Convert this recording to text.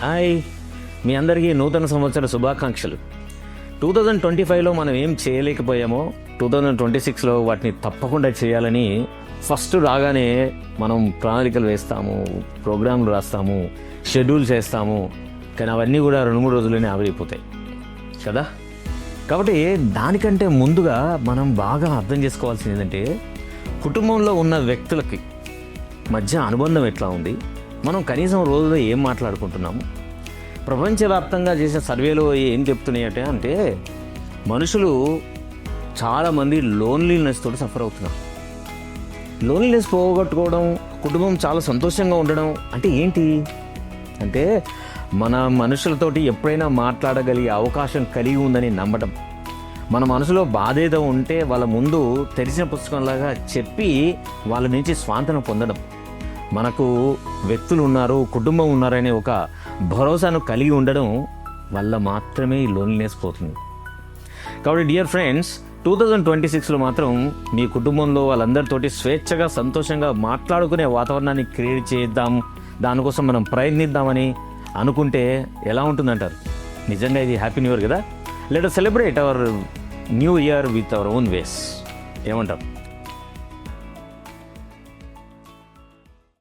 Hi, మీ అందరికీ నూతన సంవత్సర శుభాకాంక్షలు. 2025లో మనం ఏం చేయలేకపోయామో 2026లో వాటిని తప్పకుండా చేయాలని ఫస్ట్ రాగానే మనం ప్రణాళికలు వేస్తాము, ప్రోగ్రాంలు రాస్తాము, షెడ్యూల్ చేస్తాము. కానీ అవన్నీ కూడా 2-3 రోజుల్లోనే ఆవిరైపోతాయి కదా. కాబట్టి దానికంటే ముందుగా మనం బాగా అర్థం చేసుకోవాల్సింది ఏంటంటే, కుటుంబంలో ఉన్న వ్యక్తులకి మధ్య అనుబంధం ఎట్లా ఉంది, మనం కనీసం రోజులో ఏం మాట్లాడుకుంటున్నాము. ప్రపంచవ్యాప్తంగా చేసే సర్వేలో ఏం చెప్తున్నాయట అంటే, మనుషులు చాలామంది లోన్లీనెస్ తోటి సఫర్ అవుతున్నారు. లోన్లీనెస్ పోగొట్టుకోవడం, కుటుంబం చాలా సంతోషంగా ఉండడం అంటే ఏంటి అంటే, మన మనుషులతోటి ఎప్పుడైనా మాట్లాడగలిగే అవకాశం కలిగి ఉందని నమ్మడం, మన మనసులో బాధ ఏదో ఉంటే వాళ్ళ ముందు తెరిచిన పుస్తకంలాగా చెప్పి వాళ్ళ నుంచి స్వాంతన పొందడం, మనకు వ్యక్తులు ఉన్నారు, కుటుంబం ఉన్నారనే ఒక భరోసాను కలిగి ఉండడం వల్ల మాత్రమే ఈ లోన్లీనెస్ పోతుంది. కాబట్టి డియర్ ఫ్రెండ్స్, 2026లో మాత్రం మీ కుటుంబంలో వాళ్ళందరితోటి స్వేచ్ఛగా సంతోషంగా మాట్లాడుకునే వాతావరణాన్ని క్రియేట్ చేద్దాం, దానికోసం మనం ప్రయత్నిద్దామని అనుకుంటే ఎలా ఉంటుందంటారు? నిజంగా ఇది హ్యాపీ న్యూ ఇయర్ కదా. Let us celebrate our new year with our own ways. ఏమంటారు?